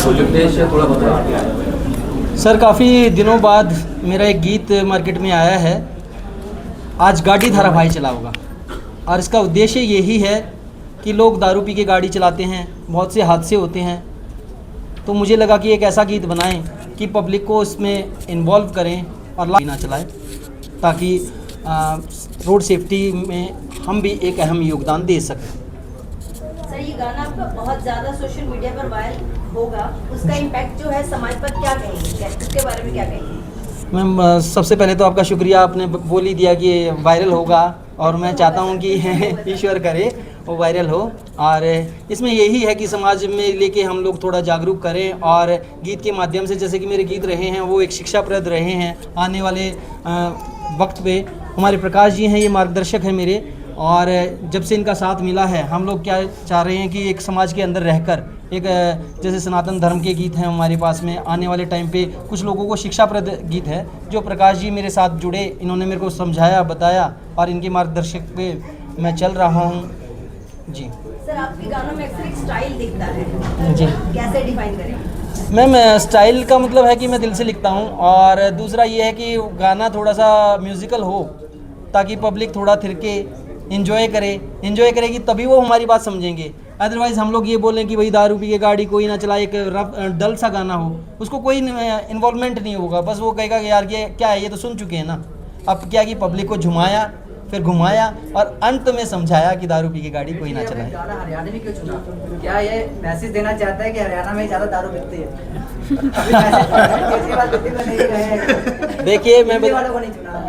Project है इससे थोड़ा बताइए। सर, काफ़ी दिनों बाद मेरा एक गीत मार्केट में आया है, आज गाड़ी धारा भाई चला होगा। और इसका उद्देश्य यही है कि लोग दारू पी के गाड़ी चलाते हैं, बहुत से हादसे होते हैं। तो मुझे लगा कि एक ऐसा गीत बनाएं कि पब्लिक को इसमें इन्वॉल्व करें और ना चलाएं, ताकि रोड सेफ्टी में हम भी एक अहम योगदान दे सकें। सर, ये गाना आपका बहुत ज़्यादा सोशल मीडिया पर वायरल होगा, उसका इम्पैक्ट जो है समाज पर क्या कहेंगे, उसके बारे में क्या कहेंगे? मैम, सबसे पहले तो आपका शुक्रिया, आपने बोल ही दिया कि वायरल होगा, और मैं चाहता हूं कि ईश्वर करे वो वायरल हो। और इसमें यही है कि समाज में लेके हम लोग थोड़ा जागरूक करें, और गीत के माध्यम से, जैसे कि मेरे गीत रहे हैं वो एक शिक्षाप्रद रहे हैं। आने वाले वक्त पे हमारे प्रकाश जी हैं, ये मार्गदर्शक हैं मेरे, और जब से इनका साथ मिला है, हम लोग क्या चाह रहे हैं कि एक समाज के अंदर रहकर एक जैसे सनातन धर्म के गीत हैं हमारे पास में, आने वाले टाइम पे कुछ लोगों को शिक्षाप्रद गीत है जो प्रकाश जी मेरे साथ जुड़े, इन्होंने मेरे को समझाया, बताया, और इनके मार्गदर्शक पे मैं चल रहा हूँ जी। सर, आपके गानों में अक्सर एक स्टाइल दिखता है जी, कैसे डिफाइन करें? मैम, स्टाइल का मतलब है कि मैं दिल से लिखता हूँ, और दूसरा ये है कि गाना थोड़ा सा म्यूज़िकल हो, ताकि पब्लिक थोड़ा थिरके इन्जॉय करेगी, तभी वो हमारी बात समझेंगे। अदरवाइज़ हम लोग ये बोलें कि भाई दारू पी के गाड़ी कोई ना चलाए, एक रफ डल सा गाना हो, उसको कोई इन्वॉल्वमेंट नहीं होगा, बस वो कहेगा कि यार ये क्या है, ये तो सुन चुके हैं ना। अब क्या कि पब्लिक को झुमाया, फिर घुमाया, और अंत में समझाया कि दारू पी के गाड़ी कोई ना चलाए। गाना हरियाणा में क्यों चुना? क्या ये मैसेज देना चाहता है कि हरियाणा में ज़्यादा दारू बिकती है? देखिए,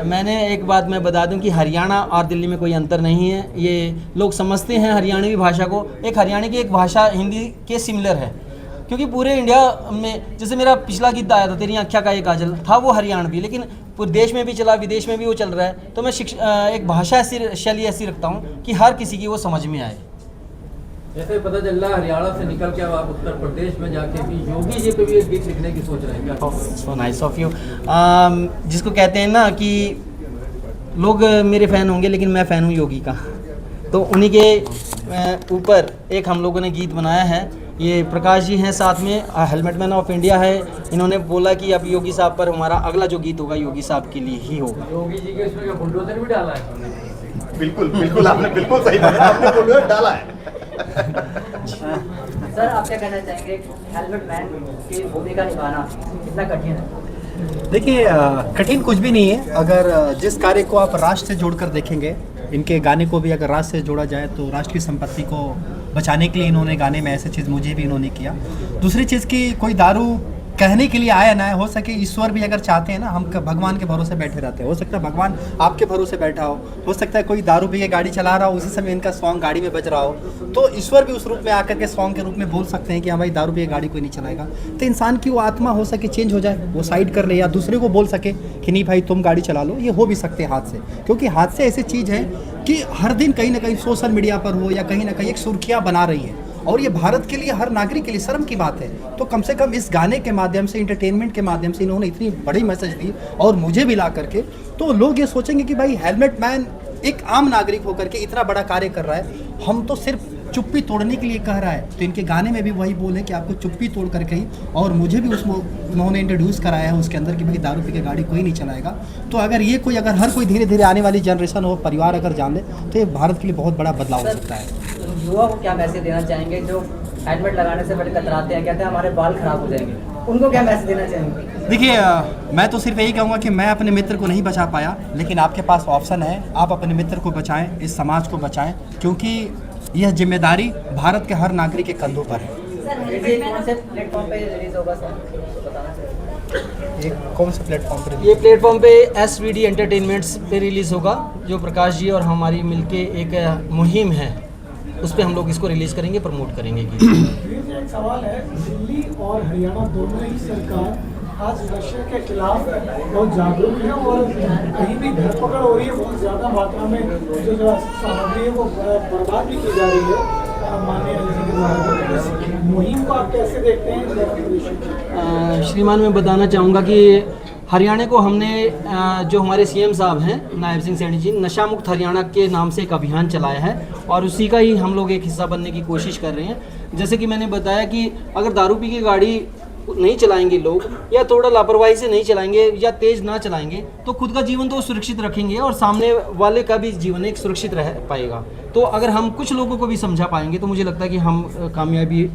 मैंने एक बात मैं बता दूं कि हरियाणा और दिल्ली में कोई अंतर नहीं है। ये लोग समझते हैं हरियाणवी भाषा को, एक हरियाणा की एक भाषा हिंदी के सिमिलर है, क्योंकि पूरे इंडिया में, जैसे मेरा पिछला गीत आया था तेरी आँख्या का ये काजल था, वो हरियाणवी, लेकिन पूरे देश में भी चला, विदेश में भी वो चल रहा है। तो मैं एक भाषा ऐसी शैली ऐसी रखता हूँ कि हर किसी की वो समझ में आए। जैसे पता चल रहा है हरियाणा से निकल के अब आप उत्तर प्रदेश में जाके भी योगी जी पे भी एक गीत लिखने की सोच रहे हैं क्या? So nice of you. जिसको कहते हैं ना कि लोग मेरे फ़ैन होंगे, लेकिन मैं फ़ैन हूँ योगी का, तो उन्हीं के ऊपर एक हम लोगों ने गीत बनाया है। ये प्रकाश जी हैं साथ में, हेलमेट मैन ऑफ इंडिया है, इन्होंने बोला कि अब योगी साहब पर हमारा अगला जो गीत होगा योगी साहब के लिए ही होगा। योगी जी के इसमें क्या बुलडोजर भी डाला है? बिल्कुल आपने बिल्कुल सही बताया, आपने बुलडोजर डाला है। सर, आप क्या कहना चाहेंगे, हेलमेट मैन की भूमिका निभाना कितना कठिन है? देखिए, कठिन कुछ भी नहीं है। अगर जिस कार्य को आप राष्ट्र से जोड़कर देखेंगे, इनके गाने को भी अगर राष्ट्र से जोड़ा जाए तो राष्ट्र की संपत्ति को बचाने के लिए इन्होंने गाने में ऐसी चीज़ मुझे भी इन्होंने किया। दूसरी चीज़ की कोई दारू कहने के लिए आया ना है, हो सके ईश्वर भी अगर चाहते हैं ना, हम भगवान के भरोसे बैठे रहते हैं, हो सकता है भगवान आपके भरोसे बैठा हो सकता है कोई दारू पी के गाड़ी चला रहा हो, उसी समय इनका सॉन्ग गाड़ी में बज रहा हो, तो ईश्वर भी उस रूप में आकर के सॉन्ग के रूप में बोल सकते हैं कि हाँ भाई दारू पी के गाड़ी कोई नहीं चलाएगा। तो इंसान की वो आत्मा हो सके चेंज हो जाए, वो साइड कर ले, या दूसरे को बोल सके कि नहीं भाई तुम गाड़ी चला लो, ये हो भी सकते हैं हाथ से। क्योंकि हाथ से ऐसी चीज़ है कि हर दिन कहीं ना कहीं सोशल मीडिया पर हो या कहीं ना कहीं एक सुर्खियाँ बना रही है, और ये भारत के लिए, हर नागरिक के लिए शर्म की बात है। तो कम से कम इस गाने के माध्यम से, इंटरटेनमेंट के माध्यम से इन्होंने इतनी बड़ी मैसेज दी और मुझे भी ला करके, तो लोग ये सोचेंगे कि भाई हेलमेट मैन एक आम नागरिक होकर के इतना बड़ा कार्य कर रहा है, हम तो सिर्फ चुप्पी तोड़ने के लिए कह रहा है। तो इनके गाने में भी वही बोल है कि आपको चुप्पी तोड़ करके ही, और मुझे भी उसमें उन्होंने इंट्रोड्यूस कराया है उसके अंदर कि भाई दारू पी के गाड़ी कोई नहीं चलाएगा। तो अगर ये कोई, अगर हर कोई धीरे धीरे आने वाली जनरेशन हो, परिवार अगर जान ले, तो ये भारत के लिए बहुत बड़ा बदलाव हो सकता है। युवा को क्या मैसेज देना चाहेंगे जो हेलमेट लगाने से बड़े कतराते हैं, कहते हैं हमारे बाल खराब हो जाएंगे, उनको क्या मैसेज देना चाहेंगे? देखिए, मैं तो सिर्फ यही कहूँगा कि मैं अपने मित्र को नहीं बचा पाया, लेकिन आपके पास ऑप्शन है, आप अपने मित्र को बचाएं, इस समाज को बचाएं, क्योंकि यह जिम्मेदारी भारत के हर नागरिक के कंधों पर है। कौन से प्लेटफॉर्म पे रिलीज होगा सर, बताना चाहिए? ये कौन से प्लेटफॉर्म पर? ये प्लेटफॉर्म पे SVD एंटरटेनमेंट्स पे रिलीज़ होगा, जो प्रकाश जी और हमारी मिलके एक मुहिम है, उस पर हम लोग इसको रिलीज़ करेंगे, प्रमोट करेंगे। एक सवाल है, दिल्ली और हरियाणा दोनों ही सरकार आज नशे के खिलाफ बहुत जागरूक है, और कहीं भी धरपकड़ हो रही है, बहुत ज़्यादा मात्रा में जो सामग्री है वो बर्बाद भी की जा रही है माननीय एलजी के द्वारा। मुहिम को आप कैसे देखते हैं? श्रीमान, मैं बताना चाहूँगा कि हरियाणा को हमने जो हमारे सीएम साहब हैं नायब सिंह सैनी जी, नशा मुक्त हरियाणा के नाम से एक अभियान चलाया है और उसी का ही हम लोग एक हिस्सा बनने की कोशिश कर रहे हैं। जैसे कि मैंने बताया कि अगर दारू पी के गाड़ी नहीं चलाएंगे लोग, या थोड़ा लापरवाही से नहीं चलाएंगे या तेज़ ना चलाएंगे, तो खुद का जीवन तो सुरक्षित रखेंगे और सामने वाले का भी जीवन एक सुरक्षित रह पाएगा। तो अगर हम कुछ लोगों को भी समझा पाएंगे तो मुझे लगता है कि हम कामयाबी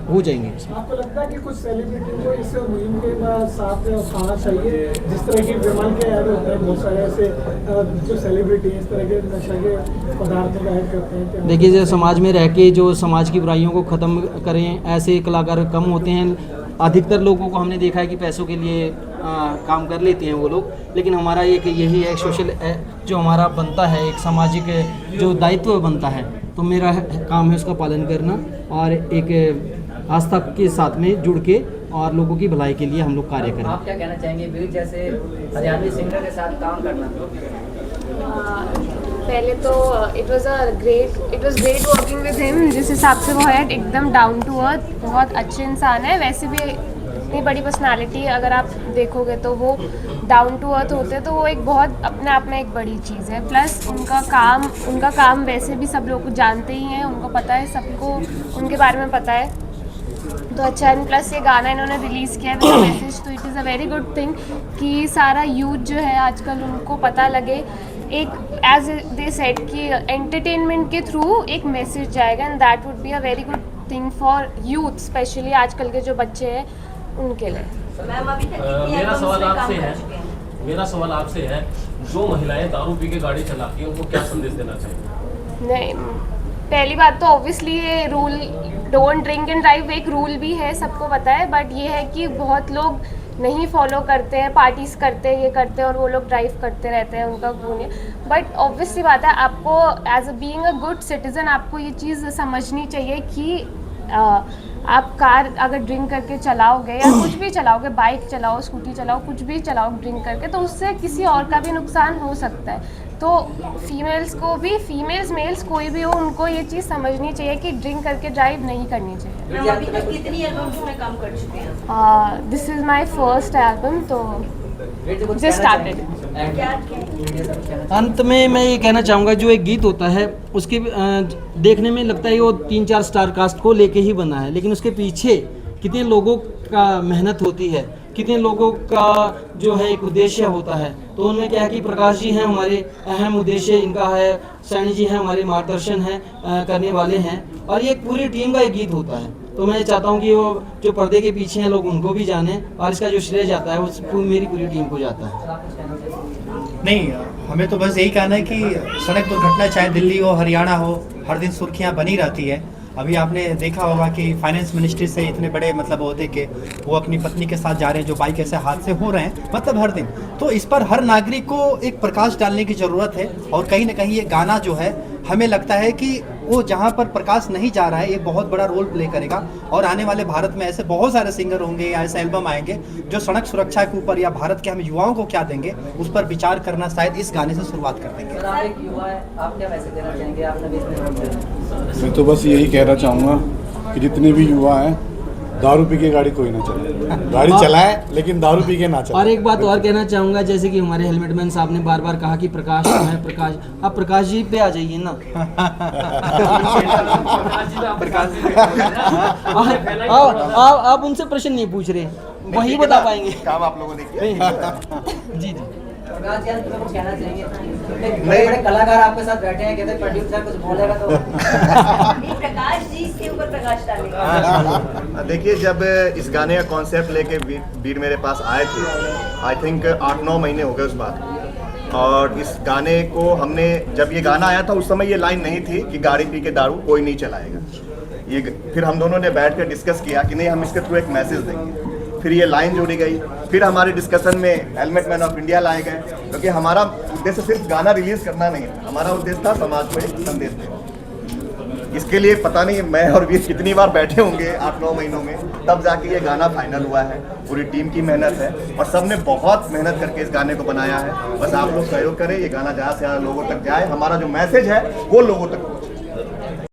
हो जाएंगे। आपको लगता है कि कुछ सेलिब्रिटी को इस मुहिम के साथ आना चाहिए, जिस तरह की विमल के ऐड होते हैं, बहुत सारे ऐसे जो सेलिब्रिटी इस तरह के नशा के पदार्थों का ऐड करते हैं? देखिए, जो समाज में रह के जो समाज की बुराइयों को ख़त्म करें, ऐसे कलाकार कम होते हैं। अधिकतर लोगों को हमने देखा है कि पैसों के लिए काम कर लेते हैं वो लोग, लेकिन हमारा एक यही है सोशल जो हमारा बनता है, एक सामाजिक जो दायित्व बनता है, तो मेरा काम है उसका पालन करना और एक आस्था के साथ में जुड़ के और लोगों की भलाई के लिए हम लोग कार्य करें। आप क्या कहना चाहेंगे वीर जैसे हरियाणवी सिंगर के साथ काम करना? पहले तो it was great working with him. जिस हिसाब से वो है एकदम डाउन टू अर्थ, बहुत अच्छे इंसान है। वैसे भी इतनी बड़ी पर्सनालिटी, अगर आप देखोगे तो वो डाउन टू अर्थ होते हैं, तो वो एक बहुत अपने आप में एक बड़ी चीज़ है। प्लस उनका काम वैसे भी सब लोग जानते ही हैं, उनको पता है, सबको उनके बारे में पता है, तो अच्छा है। प्लस ये गाना इन्होंने रिलीज़ किया है मैसेज, तो it is a very good thing कि सारा यूथ जो है आजकल उनको पता लगे, एक एज दे सेड कि एंटरटेनमेंट के थ्रू एक मैसेज जाएगा, and that would be a very good thing for youth, specially आजकल के जो बच्चे हैं उनके लिए। मैम अभी तक कितनी मेरा एल्बम्स सवाल में काम आपसे कर है चुके हैं? मेरा सवाल आपसे है, जो महिलाएं दारू पी के गाड़ी चलाती हैं उनको क्या संदेश देना चाहिए? नहीं, पहली बात तो ऑब्वियसली ये rule don't drink and drive एक रूल भी है, सबको पता है, बट ये है कि बहुत लोग नहीं फॉलो करते हैं, पार्टीज करते हैं, ये करते हैं और वो लोग ड्राइव करते रहते हैं, उनका खून है। बट ऑब्वियसली बात है, आपको as a being a good citizen आपको ये चीज़ समझनी चाहिए कि आप कार अगर ड्रिंक करके चलाओगे या कुछ भी चलाओगे, बाइक चलाओ, स्कूटी चलाओ, कुछ भी चलाओ ड्रिंक करके, तो उससे किसी और का भी नुकसान हो सकता है। तो फीमेल्स को भी, फीमेल्स मेल्स कोई भी हो, उनको ये चीज़ समझनी चाहिए कि ड्रिंक करके ड्राइव नहीं करनी चाहिए। मैम अभी तक कितनी एल्बम्स में काम कर चुके हैं? This is my first album, तो जस्ट स्टार्टेड। अंत में मैं ये कहना चाहूँगा, जो एक गीत होता है उसके देखने में लगता है वो 3-4 स्टार कास्ट को लेके ही बना है, लेकिन उसके पीछे कितने लोगों का मेहनत होती है, कितने लोगों का जो है एक उद्देश्य होता है। तो उनमें क्या है कि प्रकाश जी हैं हमारे अहम उद्देश्य इनका है, सैनी जी हैं हमारे मार्गदर्शन हैं करने वाले हैं, और ये एक पूरी टीम का एक गीत होता है। तो मैं चाहता हूँ कि वो जो पर्दे के पीछे हैं लोग उनको भी जाने, और इसका जो श्रेय जाता है वो मेरी पूरी टीम को जाता है। नहीं, हमें तो बस यही कहना है कि सड़क दुर्घटना चाहे दिल्ली हो, हरियाणा हो, हर दिन सुर्खियां बनी रहती है। अभी आपने देखा होगा कि फाइनेंस मिनिस्ट्री से इतने बड़े मतलब ओहदे के वो अपनी पत्नी के साथ जा रहे हैं, जो बाइक ऐसे हादसे हो रहे हैं मतलब हर दिन। तो इस पर हर नागरिक को एक प्रकाश डालने की ज़रूरत है, और कहीं ना कहीं ये गाना जो है हमें लगता है कि वो जहाँ पर प्रकाश नहीं जा रहा है, ये बहुत बड़ा रोल प्ले करेगा। और आने वाले भारत में ऐसे बहुत सारे सिंगर होंगे या ऐसे एल्बम आएंगे जो सड़क सुरक्षा के ऊपर या भारत के हम युवाओं को क्या देंगे उस पर विचार करना शायद इस गाने से शुरुआत कर देंगे। सर, आप एक युवा है, आप क्या मैसेज देना चाहेंगे? आपने बीच में मैं तो बस यही कहना चाहूँगा कि जितने भी युवा हैं, दारू पी के गाड़ी कोई ना चलाए, गाड़ी चलाए लेकिन दारू पी के ना चलाए। और एक बात और कहना चाहूँगा, जैसे कि हमारे हेलमेट मैन साहब ने बार बार कहा कि प्रकाश जो है, प्रकाश, आप प्रकाश जी पे आ जाइए ना। आप उनसे प्रश्न नहीं पूछ रहे, वही बता पाएंगे। काम आप लोगों ने किया। जी जी। प्रकाश जी, आप कुछ कहना चाहेंगे? बड़े बड़े कलाकार आपके साथ बैठे हैं, कहते हैं प्रोड्यूसर कुछ बोलेगा तो प्रकाश जी इसके ऊपर प्रकाश डालेंगे। देखिए, जब इस गाने का कॉन्सेप्ट लेके वीर मेरे पास आए थे, आई थिंक 8-9 महीने हो गए उस बात। और इस गाने को हमने, जब ये गाना आया था उस समय ये लाइन नहीं थी कि गाड़ी पी के दारू कोई नहीं चलाएगा। ये फिर हम दोनों ने बैठ कर डिस्कस किया कि नहीं, हम इसके थ्रू एक मैसेज देंगे। फिर ये लाइन जोड़ी गई, फिर हमारे डिस्कशन में हेलमेट मैन ऑफ इंडिया लाए गए, क्योंकि हमारा उद्देश्य सिर्फ गाना रिलीज करना नहीं था, हमारा उद्देश्य था समाज को एक संदेश देना। इसके लिए पता नहीं मैं और वीर कितनी बार बैठे होंगे 8-9 महीनों में, तब जाके ये गाना फाइनल हुआ है। पूरी टीम की मेहनत है और सबने बहुत मेहनत करके इस गाने को बनाया है। बस आप लोग सहयोग करें, ये गाना ज़्यादा से ज़्यादा लोगों तक जाए, हमारा जो मैसेज है वो लोगों तक